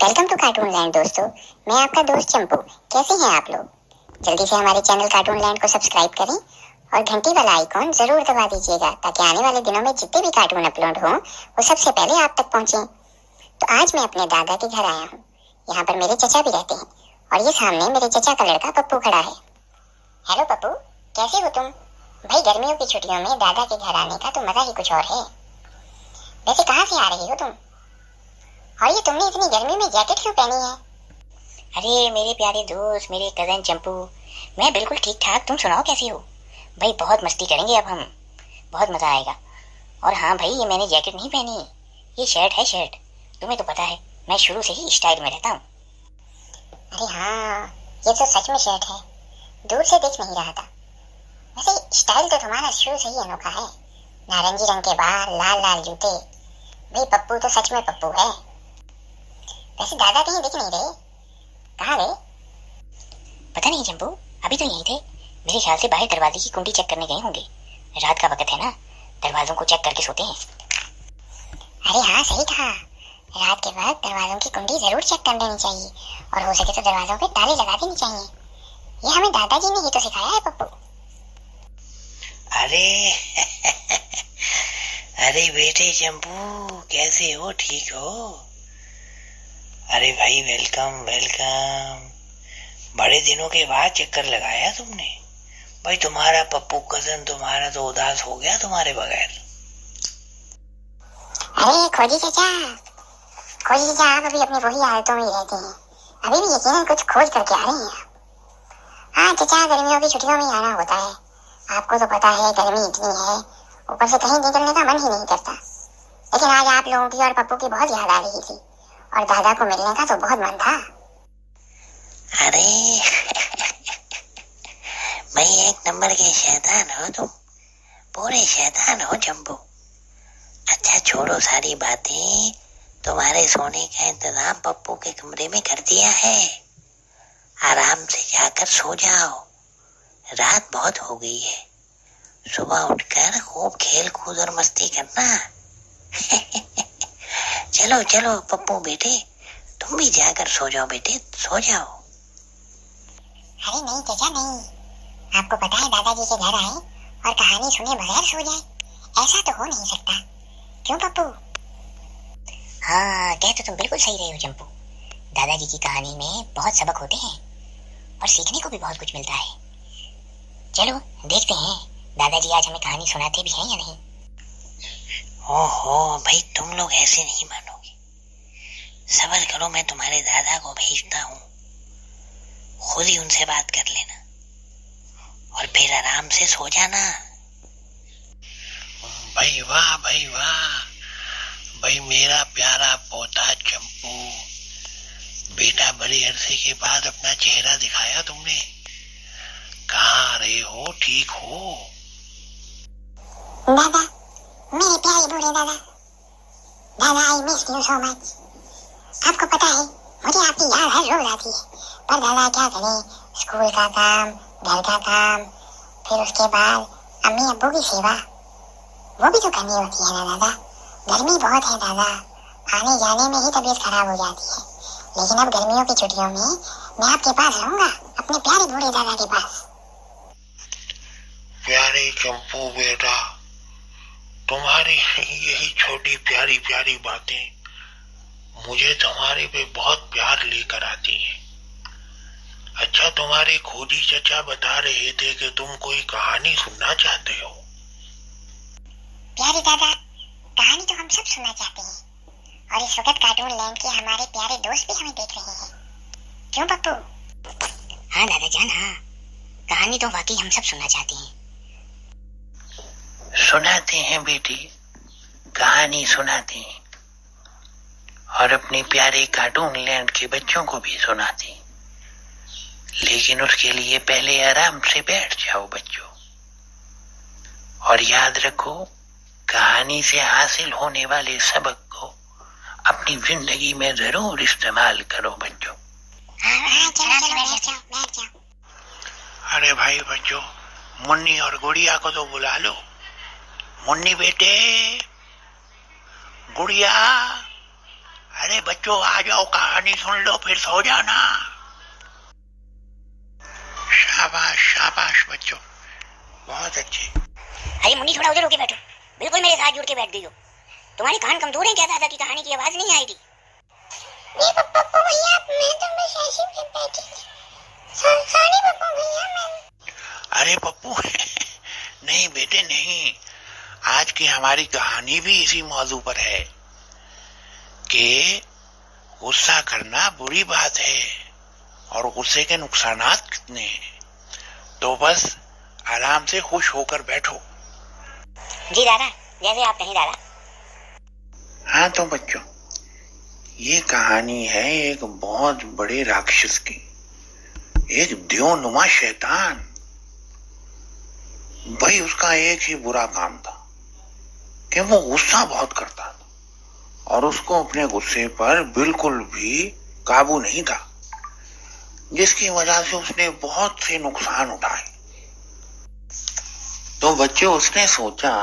Welcome to cartoon land दोस्तों। मैं आपका दोस्त चंपू। कैसे हैं आप लोग? जल्दी से हमारे चैनल कार्टून लैंड को सब्सक्राइब करें और घंटी वाला आइकॉन जरूर दबा दीजिएगा ताकि आने वाले दिनों में जितने भी कार्टून अपलोड हों वो सबसे पहले आप तक पहुंचे। तो आज मैं अपने दादा के घर आया हूँ। यहाँ पर मेरे चचा भी रहते हैं और ये सामने मेरे चचा का लड़का पप्पू खड़ा है। हेलो पप्पू, कैसे हो तुम? भाई गर्मियों की छुट्टियों में दादा के घर आने का तो मजा ही कुछ और है। वैसे कहाँ से आ रही हो तुम? और ये तुमने इतनी गर्मी में जैकेट क्यों पहनी है? अरे मेरे प्यारे दोस्त, मेरे कजन चंपू, मैं बिल्कुल ठीक ठाक। तुम सुनाओ कैसी हो? भाई बहुत मस्ती करेंगे अब हम, बहुत मजा आएगा। और हाँ भाई, ये मैंने जैकेट नहीं पहनी, ये शर्ट है शर्ट। तुम्हें तो पता है मैं शुरू से ही स्टाइल में रहता हूँ। अरे हाँ, ये तो सच में शर्ट है, दूर से देख नहीं रहा था। वैसे स्टाइल तो तुम्हारा शुरू से ही अनोखा है। नारंगी रंग के बाल, लाल लाल जूते। भाई पप्पू तो सच में पप्पू है। वैसे दादा कहीं दिख नहीं रहे, कहाँ गए? पता नहीं चंपू, अभी तो यहीं थे। मेरे ख्याल से बाहर दरवाजे की कुंडी चेक करने गए होंगे। रात का वक्त है ना, दरवाजों को चेक करके सोते हैं। अरे हाँ, सही कहा। रात के वक्त दरवाजों की कुंडी जरूर चेक कर लेनी चाहिए और हो सके तो दरवाजों पे ताले लगा देनी चाहिए। ये हमें दादाजी ने ही तो सिखाया है पप्पू। अरे अरे बेटे चंपू, कैसे हो? ठीक हो? अरे भाई वेलकम वेलकम। बड़े दिनों के बाद चक्कर लगाया तुमने। भाई तुम्हारा पप्पू कजन तुम्हारा तो उदास हो गया तुम्हारे बगैर। अरे खोजी चाचा आप अभी अपनी वही हालतों में ही रहते हैं। अभी भी यकीनन कुछ खोज करके आ रहे हैं। हाँ चाचा, गर्मियों की छुट्टियों में आना होता है। आपको तो पता है गर्मी इतनी है, ऊपर से कहीं निकलने का मन ही नहीं करता। लेकिन आज आप लोगों की और पप्पू की बहुत याद आ रही थी और दादा को मिलने का तो बहुत मन था। अरे भाई एक नंबर के शैतान हो तुम, पूरे शैतान हो चंपू। अच्छा छोड़ो सारी बातें, तुम्हारे सोने का इंतजाम पप्पू के कमरे में कर दिया है। आराम से जाकर सो जाओ, रात बहुत हो गई है। सुबह उठकर खूब खेल कूद और मस्ती करना। चलो चलो पप्पू बेटे, तुम भी जाकर सो जाओ बेटे, सो जाओ। अरे नहीं चाचा नहीं, आपको पता है दादाजी के घर आए और कहानी सुने बगैर सो जाए, ऐसा तो हो नहीं सकता। क्यों पप्पू? हाँ, कह तो तुम बिल्कुल सही रहे हो चंपू। दादाजी की कहानी में बहुत सबक होते हैं और सीखने को भी बहुत कुछ मिलता है। चलो देखते हैं दादाजी आज हमें कहानी सुनाते भी हैं या नहीं। ओहो भाई, तुम लोग ऐसे नहीं मानोगे। सबर करो, मैं तुम्हारे दादा को भेजता हूँ, खुद ही उनसे बात कर लेना और फिर आराम से सो जाना। भाई वाह भाई वाह, भाई मेरा प्यारा पोता चंपू बेटा, बड़े अरसे के बाद अपना चेहरा दिखाया तुमने। कहाँ रहे हो? ठीक हो? दादा, मेरे प्यारे बूढ़े दादा, दादा I miss you so much. आपको पता है मुझे आपकी याद हर रोज आती है, पर दादा क्या करें, स्कूल का काम, घर का काम, फिर उसके बाद अम्मी अब्बू की सेवा, वो भी तो करनी होती है ना दादा। गर्मी बहुत है दादा, आने जाने में ही तबीयत खराब हो जाती है। लेकिन अब गर्मियों की छुट्टियों में मैं आपके पास रहूंगा, अपने प्यारे बूढ़े दादा के पास। प्यारे चंपू बेटा, तुम्हारी यही छोटी प्यारी प्यारी बातें मुझे तुम्हारे पे बहुत प्यार लेकर आती हैं। अच्छा, तुम्हारे खोजी चचा बता रहे थे कि तुम कोई कहानी सुनना चाहते हो। प्यारे दादा, कहानी तो हम सब सुनना चाहते हैं और इस वक्त कार्टून लैंड के हमारे प्यारे दोस्त भी हमें देख रहे हैं। क्यों पप्पू? हाँ दादा जान, हाँ, कहानी तो वाकई हम सब सुनना चाहते हैं। सुनाते हैं बेटी, कहानी सुनाते हैं और अपने प्यारे कार्टून लैंड के बच्चों को भी सुनाते हैं। लेकिन उसके लिए पहले आराम से बैठ जाओ बच्चों और याद रखो, कहानी से हासिल होने वाले सबक को अपनी जिंदगी में जरूर इस्तेमाल करो बच्चों। बैठ जाओ। अरे भाई बच्चों, मुन्नी और गुड़िया को तो बुला लो। मुन्नी बेटे, गुड़िया, अरे बच्चों आ जाओ, कहानी सुन लो फिर सो जाना। शाबाश शाबाश बच्चों, बहुत अच्छे। अरे मुन्नी थोड़ा उधर होके बैठो, बिल्कुल मेरे साथ जुड़ के बैठ गई हो। तुम्हारे कान कमजोर हैं क्या दादा की कहानी की आवाज नहीं आएगी? नहीं पप्पू भैया, मैं तो बस ऐसे ही बैठी थी। सॉरी पप्पू भैया मैं। अरे पप्पू नहीं बेटे नहीं, आज की हमारी कहानी भी इसी मौजू पर है कि गुस्सा करना बुरी बात है और गुस्से के नुकसानात कितने हैं। तो बस आराम से खुश होकर बैठो। जी दादा, जैसे आप कहें दादा। हाँ तो बच्चों, ये कहानी है एक बहुत बड़े राक्षस की, एक द्योनुमा शैतान। भाई उसका एक ही बुरा काम था कि वो गुस्सा बहुत करता था और उसको अपने गुस्से पर बिल्कुल भी काबू नहीं था, जिसकी वजह से उसने बहुत से नुकसान उठाए। तो बच्चों उसने सोचा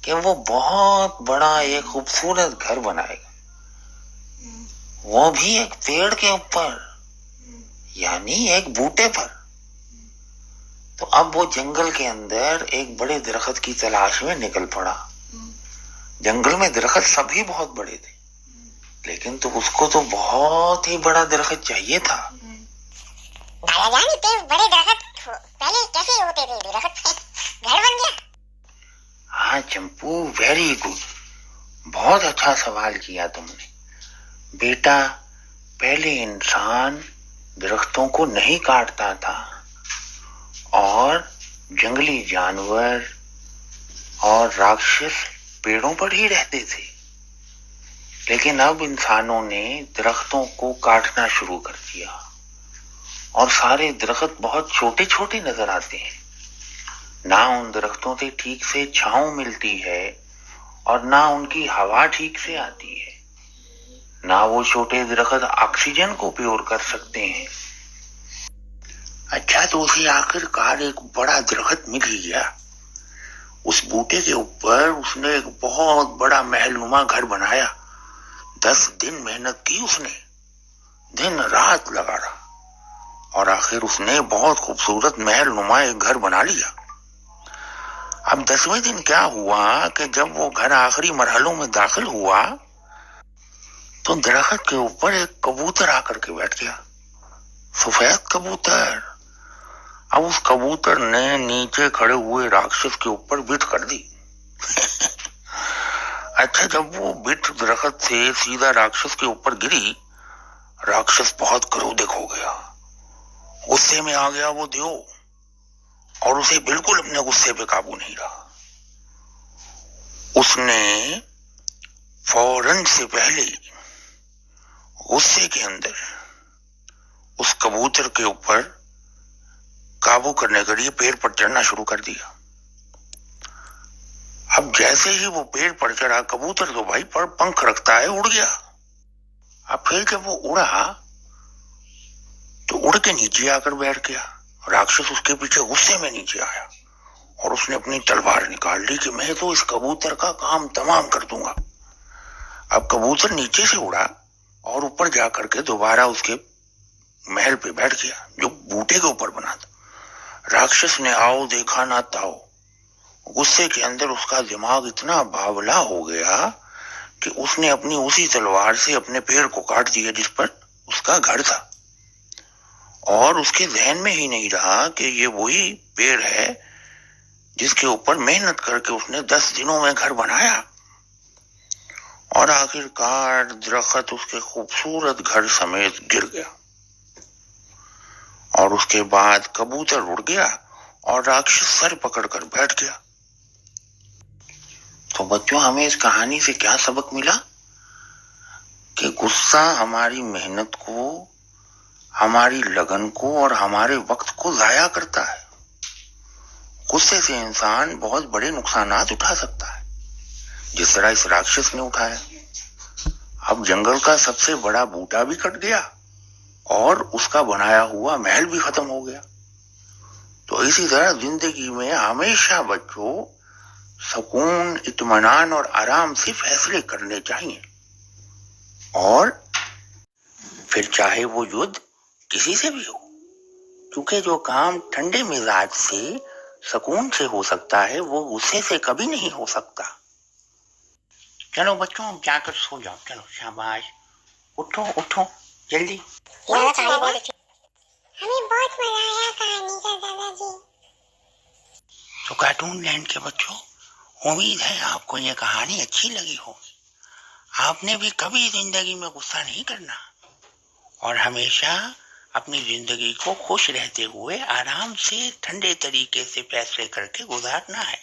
कि वो बहुत बड़ा एक खूबसूरत घर बनाएगा, वो भी एक पेड़ के ऊपर, यानी एक बूटे पर। तो अब वो जंगल के अंदर एक बड़े दरख्त की तलाश में निकल पड़ा। जंगल में दरख्त सभी बहुत बड़े थे, लेकिन तो उसको तो बहुत ही बड़ा दरख्त चाहिए था। दादाजान इतने बड़े दरख्त पहले कैसे होते थे? दरख्त से घर बन गया? हाँ चंपू, वेरी गुड, बहुत अच्छा सवाल किया तुमने। बेटा, पहले इंसान दरख्तों को नहीं काटता था और जंगली जानवर और राक्षस पेड़ों पर ही रहते थे। लेकिन अब इंसानों ने दरख्तों को काटना शुरू कर दिया और सारे दरख्त बहुत छोटे छोटे नजर आते हैं। ना उन दरख्तों से ठीक से छांव मिलती है और ना उनकी हवा ठीक से आती है, ना वो छोटे दरख्त ऑक्सीजन को प्योर कर सकते हैं। अच्छा, तो उसे आखिरकार एक बड़ा दरख्त मिल गया। उस बूटे के ऊपर उसने एक बहुत बड़ा महलनुमा घर बनाया। 10 दिन मेहनत की उसने, दिन रात लगा रहा और आखिर उसने बहुत खूबसूरत महलनुमा एक घर बना लिया। अब 10वें दिन क्या हुआ कि जब वो घर आखिरी मरहलों में दाखिल हुआ तो दरख्त के ऊपर एक कबूतर आकर के बैठ गया, सफेद कबूतर। अब उस कबूतर ने नीचे खड़े हुए राक्षस के ऊपर बिठ कर दी। अच्छा, जब वो बिठ दरख्त से सीधा राक्षस के ऊपर गिरी, राक्षस बहुत क्रोधित हो गया, गुस्से में आ गया वो देव, और उसे बिल्कुल अपने गुस्से पे काबू नहीं रहा। उसने फौरन से पहले गुस्से के अंदर उस कबूतर के ऊपर काबू करने के लिए पेड़ पर चढ़ना शुरू कर दिया। अब जैसे ही वो पेड़ पर चढ़ा, कबूतर तो भाई पर पंख रखता है, उड़ गया। अब फिर जब वो उड़ा तो उड़ के नीचे आकर बैठ गया। राक्षस उसके पीछे गुस्से में नीचे आया और उसने अपनी तलवार निकाल ली कि मैं तो इस कबूतर का काम तमाम कर दूंगा। अब कबूतर नीचे से उड़ा और ऊपर जाकर के दोबारा उसके महल पे बैठ गया जो बूटे के ऊपर बना था। राक्षस ने आओ देखा ना ताओ, गुस्से के अंदर उसका दिमाग इतना बावला हो गया कि उसने अपनी उसी तलवार से अपने पेड़ को काट दिया जिस पर उसका घर था, और उसके जहन में ही नहीं रहा कि ये वही पेड़ है जिसके ऊपर मेहनत करके उसने 10 दिनों में घर बनाया। और आखिरकार दरख्त उसके खूबसूरत घर समेत गिर गया और उसके बाद कबूतर उड़ गया और राक्षस सर पकड़कर बैठ गया। तो बच्चों, हमें इस कहानी से क्या सबक मिला कि गुस्सा हमारी मेहनत को, हमारी लगन को और हमारे वक्त को जाया करता है। गुस्से से इंसान बहुत बड़े नुकसानात उठा सकता है, जिस तरह इस राक्षस ने उठाया। अब जंगल का सबसे बड़ा बूटा भी कट गया और उसका बनाया हुआ महल भी खत्म हो गया। तो इसी तरह जिंदगी में हमेशा बच्चों सुकून, इत्मीनान और आराम से फैसले करने चाहिए। और फिर चाहे वो युद्ध किसी से भी हो, क्योंकि जो काम ठंडे मिजाज से सुकून से हो सकता है वो गुस्से से कभी नहीं हो सकता। चलो बच्चों जाकर सो जाओ, चलो शाबाश, उठो उठो जल्दी। दादा कहानी बहुत अच्छी। हमें बहुत मजा आया कहानी का दादाजी। तो कार्टून लैंड के बच्चों, उम्मीद है आपको ये कहानी अच्छी लगी होगी। आपने भी कभी जिंदगी में गुस्सा नहीं करना और हमेशा अपनी जिंदगी को खुश रहते हुए आराम से ठंडे तरीके से फैसले करके गुजारना है।